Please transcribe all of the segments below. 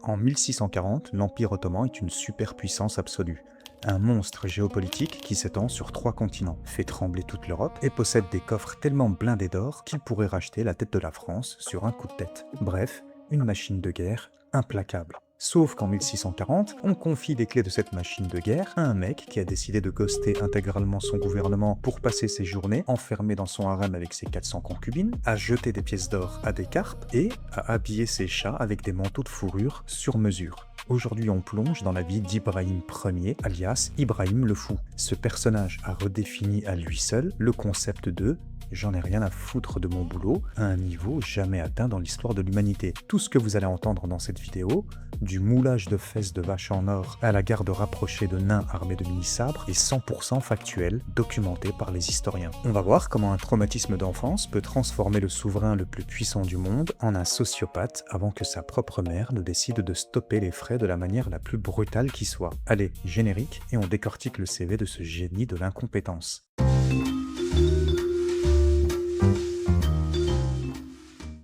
En 1640, l'Empire ottoman est une superpuissance absolue. Un monstre géopolitique qui s'étend sur 3 continents, fait trembler toute l'Europe et possède des coffres tellement blindés d'or qu'il pourrait racheter la tête de la France sur un coup de tête. Bref, une machine de guerre implacable. Sauf qu'en 1640, on confie les clés de cette machine de guerre à un mec qui a décidé de ghoster intégralement son gouvernement pour passer ses journées enfermé dans son harem avec ses 400 concubines, à jeter des pièces d'or à des carpes et à habiller ses chats avec des manteaux de fourrure sur mesure. Aujourd'hui, on plonge dans la vie d'Ibrahim Ier, alias Ibrahim le Fou. Ce personnage a redéfini à lui seul le concept de « j'en ai rien à foutre de mon boulot » à un niveau jamais atteint dans l'histoire de l'humanité. Tout ce que vous allez entendre dans cette vidéo, du moulage de fesses de vaches en or à la garde rapprochée de nains armés de mini-sabres, est 100% factuel, documenté par les historiens. On va voir comment un traumatisme d'enfance peut transformer le souverain le plus puissant du monde en un sociopathe avant que sa propre mère ne décide de stopper les frais de la manière la plus brutale qui soit. Allez, générique, et on décortique le CV de ce génie de l'incompétence.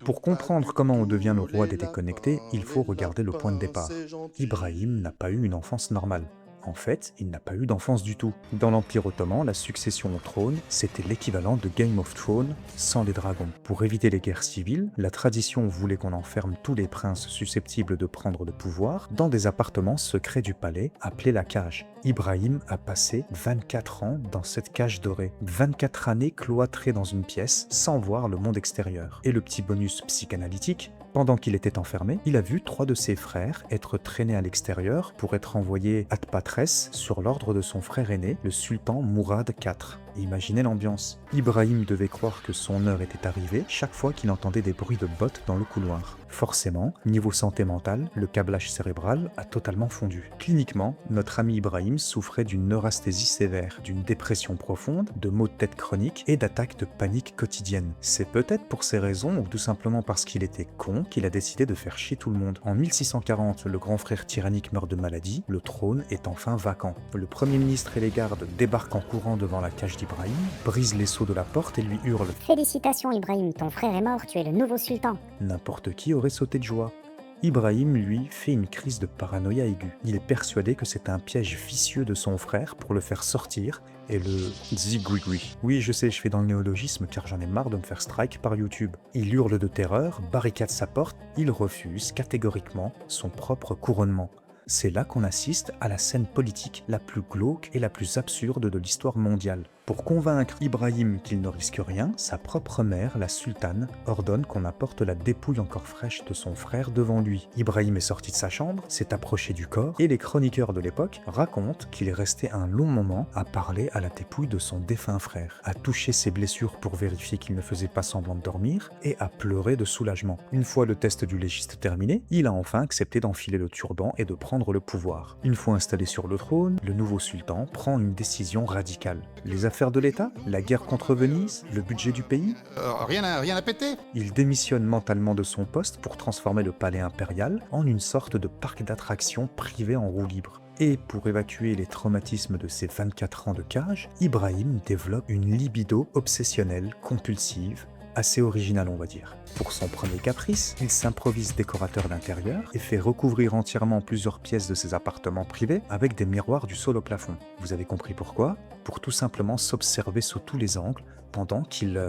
Pour comprendre comment on devient le roi des déconnectés, il faut regarder le point de départ. Ibrahim n'a pas eu une enfance normale. En fait, il n'a pas eu d'enfance du tout. Dans l'Empire ottoman, la succession au trône, c'était l'équivalent de Game of Thrones sans les dragons. Pour éviter les guerres civiles, la tradition voulait qu'on enferme tous les princes susceptibles de prendre le pouvoir dans des appartements secrets du palais, appelés la cage. Ibrahim a passé 24 ans dans cette cage dorée. 24 années cloîtrées dans une pièce, sans voir le monde extérieur. Et le petit bonus psychanalytique, pendant qu'il était enfermé, il a vu 3 de ses frères être traînés à l'extérieur pour être envoyés ad patresse sur l'ordre de son frère aîné, le sultan Mourad IV. Imaginez l'ambiance. Ibrahim devait croire que son heure était arrivée chaque fois qu'il entendait des bruits de bottes dans le couloir. Forcément, niveau santé mentale, le câblage cérébral a totalement fondu. Cliniquement, notre ami Ibrahim souffrait d'une neurasthésie sévère, d'une dépression profonde, de maux de tête chroniques et d'attaques de panique quotidiennes. C'est peut-être pour ces raisons ou tout simplement parce qu'il était con qu'il a décidé de faire chier tout le monde. En 1640, le grand frère tyrannique meurt de maladie, le trône est enfin vacant. Le premier ministre et les gardes débarquent en courant devant la cage d'Ibrahim, brisent les sceaux de la porte et lui hurlent « Félicitations Ibrahim, ton frère est mort, tu es le nouveau sultan. » N'importe qui aurait sauté de joie. Ibrahim, lui, fait une crise de paranoïa aiguë. Il est persuadé que c'est un piège vicieux de son frère pour le faire sortir et le zigouigoui. Oui, je sais, je fais dans le néologisme car j'en ai marre de me faire strike par YouTube. Il hurle de terreur, barricade sa porte, il refuse catégoriquement son propre couronnement. C'est là qu'on assiste à la scène politique la plus glauque et la plus absurde de l'histoire mondiale. Pour convaincre Ibrahim qu'il ne risque rien, sa propre mère, la sultane, ordonne qu'on apporte la dépouille encore fraîche de son frère devant lui. Ibrahim est sorti de sa chambre, s'est approché du corps, et les chroniqueurs de l'époque racontent qu'il est resté un long moment à parler à la dépouille de son défunt frère, à toucher ses blessures pour vérifier qu'il ne faisait pas semblant de dormir, et à pleurer de soulagement. Une fois le test du légiste terminé, il a enfin accepté d'enfiler le turban et de prendre le pouvoir. Une fois installé sur le trône, le nouveau sultan prend une décision radicale. Les affaires de l'État, la guerre contre Venise, le budget du pays. Rien à péter. Il démissionne mentalement de son poste pour transformer le palais impérial en une sorte de parc d'attractions privé en roue libre. Et pour évacuer les traumatismes de ses 24 ans de cage, Ibrahim développe une libido obsessionnelle, compulsive, assez original on va dire. Pour son premier caprice, il s'improvise décorateur d'intérieur et fait recouvrir entièrement plusieurs pièces de ses appartements privés avec des miroirs du sol au plafond. Vous avez compris pourquoi? Pour tout simplement s'observer sous tous les angles pendant qu'il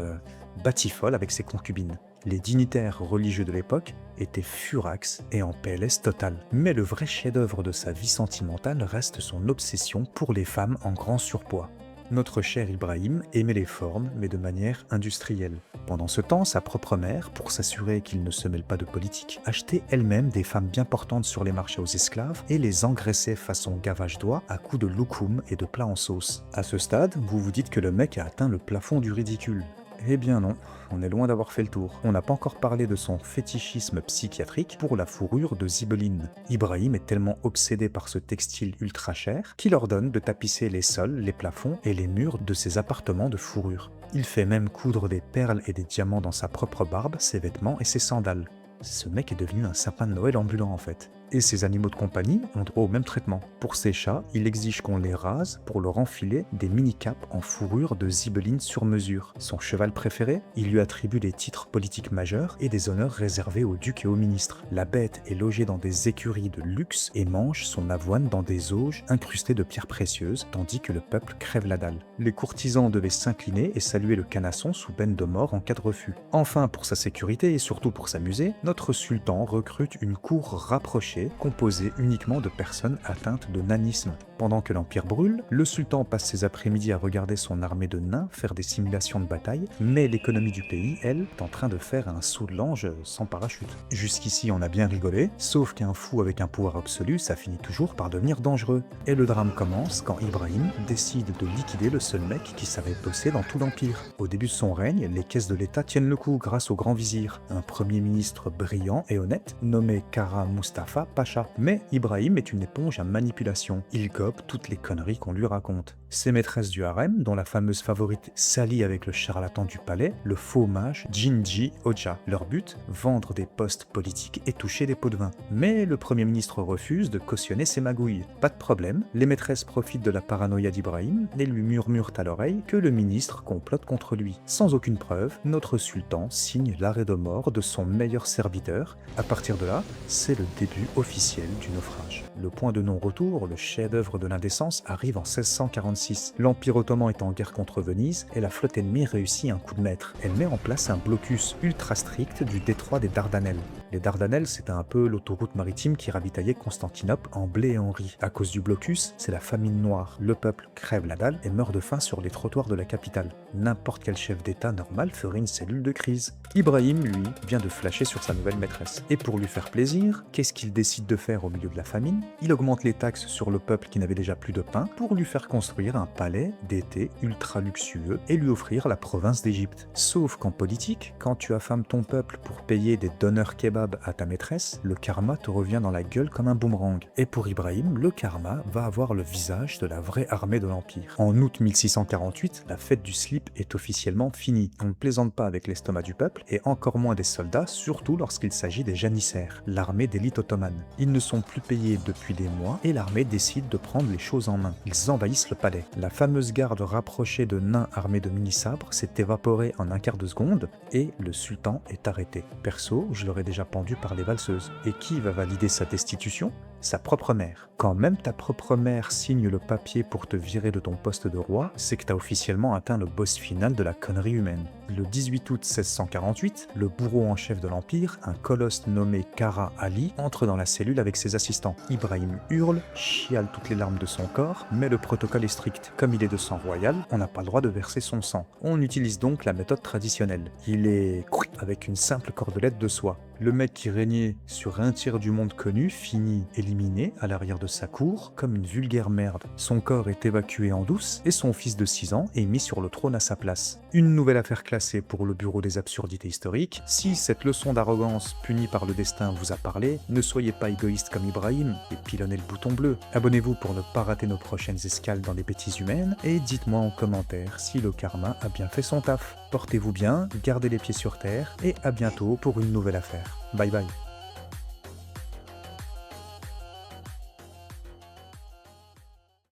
batifole avec ses concubines. Les dignitaires religieux de l'époque étaient furax et en PLS total. Mais le vrai chef-d'œuvre de sa vie sentimentale reste son obsession pour les femmes en grand surpoids. Notre cher Ibrahim aimait les formes, mais de manière industrielle. Pendant ce temps, sa propre mère, pour s'assurer qu'il ne se mêle pas de politique, achetait elle-même des femmes bien portantes sur les marchés aux esclaves et les engraissait façon gavage d'oie à coups de loukoum et de plats en sauce. À ce stade, vous vous dites que le mec a atteint le plafond du ridicule. Eh bien non, on est loin d'avoir fait le tour. On n'a pas encore parlé de son fétichisme psychiatrique pour la fourrure de zibeline. Ibrahim est tellement obsédé par ce textile ultra cher qu'il ordonne de tapisser les sols, les plafonds et les murs de ses appartements de fourrure. Il fait même coudre des perles et des diamants dans sa propre barbe, ses vêtements et ses sandales. Ce mec est devenu un sapin de Noël ambulant en fait. Et ses animaux de compagnie ont droit au même traitement. Pour ses chats, il exige qu'on les rase pour leur enfiler des mini-capes en fourrure de zibeline sur mesure. Son cheval préféré, il lui attribue des titres politiques majeurs et des honneurs réservés aux ducs et aux ministres. La bête est logée dans des écuries de luxe et mange son avoine dans des auges incrustées de pierres précieuses, tandis que le peuple crève la dalle. Les courtisans devaient s'incliner et saluer le canasson sous peine de mort en cas de refus. Enfin, pour sa sécurité et surtout pour s'amuser, notre sultan recrute une cour rapprochée composée uniquement de personnes atteintes de nanisme. Pendant que l'Empire brûle, le sultan passe ses après-midi à regarder son armée de nains faire des simulations de bataille, mais l'économie du pays, elle, est en train de faire un saut de l'ange sans parachute. Jusqu'ici, on a bien rigolé, sauf qu'un fou avec un pouvoir absolu, ça finit toujours par devenir dangereux. Et le drame commence quand Ibrahim décide de liquider le seul mec qui savait bosser dans tout l'Empire. Au début de son règne, les caisses de l'État tiennent le coup grâce au grand vizir, un premier ministre brillant et honnête, nommé Kara Mustafa Pacha. Mais Ibrahim est une éponge à manipulation. Il gobe toutes les conneries qu'on lui raconte. Ses maîtresses du harem, dont la fameuse favorite s'allie avec le charlatan du palais, le faux mage Jinji Hoja. Leur but, vendre des postes politiques et toucher des pots de vin. Mais le premier ministre refuse de cautionner ces magouilles. Pas de problème, les maîtresses profitent de la paranoïa d'Ibrahim et lui murmurent à l'oreille que le ministre complote contre lui. Sans aucune preuve, notre sultan signe l'arrêt de mort de son meilleur serviteur. À partir de là, c'est le début officiel du naufrage. Le point de non-retour, le chef-d'œuvre de l'indécence, arrive en 1646. L'Empire ottoman est en guerre contre Venise et la flotte ennemie réussit un coup de maître. Elle met en place un blocus ultra strict du détroit des Dardanelles. Les Dardanelles, c'était un peu l'autoroute maritime qui ravitaillait Constantinople en blé et en riz. À cause du blocus, c'est la famine noire. Le peuple crève la dalle et meurt de faim sur les trottoirs de la capitale. N'importe quel chef d'État normal ferait une cellule de crise. Ibrahim, lui, vient de flasher sur sa nouvelle maîtresse. Et pour lui faire plaisir, qu'est-ce qu'il décide de faire au milieu de la famine? Il augmente les taxes sur le peuple qui n'avait déjà plus de pain pour lui faire construire un palais d'été ultra luxueux et lui offrir la province d'Égypte. Sauf qu'en politique, quand tu affames ton peuple pour payer des donneurs kebab à ta maîtresse, le karma te revient dans la gueule comme un boomerang. Et pour Ibrahim, le karma va avoir le visage de la vraie armée de l'Empire. En août 1648, la fête du slip est officiellement finie. On ne plaisante pas avec l'estomac du peuple et encore moins des soldats, surtout lorsqu'il s'agit des janissaires, l'armée d'élite ottomane. Ils ne sont plus payés depuis des mois et l'armée décide de prendre les choses en main. Ils envahissent le palais. La fameuse garde rapprochée de nains armés de mini-sabres s'est évaporée en un quart de seconde et le sultan est arrêté. Perso, je l'aurais déjà pendu par les valseuses. Et qui va valider sa destitution? Sa propre mère. Quand même ta propre mère signe le papier pour te virer de ton poste de roi, c'est que t'as officiellement atteint le boss final de la connerie humaine. Le 18 août 1648, le bourreau en chef de l'Empire, un colosse nommé Kara Ali, entre dans la cellule avec ses assistants. Ibrahim hurle, chiale toutes les larmes de son corps, mais le protocole est strict. Comme il est de sang royal, on n'a pas le droit de verser son sang. On utilise donc la méthode traditionnelle. Il est avec une simple cordelette de soie. Le mec qui régnait sur un tiers du monde connu finit éliminé à l'arrière de sa cour comme une vulgaire merde. Son corps est évacué en douce et son fils de 6 ans est mis sur le trône à sa place. Une nouvelle affaire classée pour le bureau des absurdités historiques. Si cette leçon d'arrogance punie par le destin vous a parlé, ne soyez pas égoïste comme Ibrahim et pilonnez le bouton bleu. Abonnez-vous pour ne pas rater nos prochaines escales dans les bêtises humaines et dites-moi en commentaire si le karma a bien fait son taf. Portez-vous bien, gardez les pieds sur terre et à bientôt pour une nouvelle affaire. Bye bye.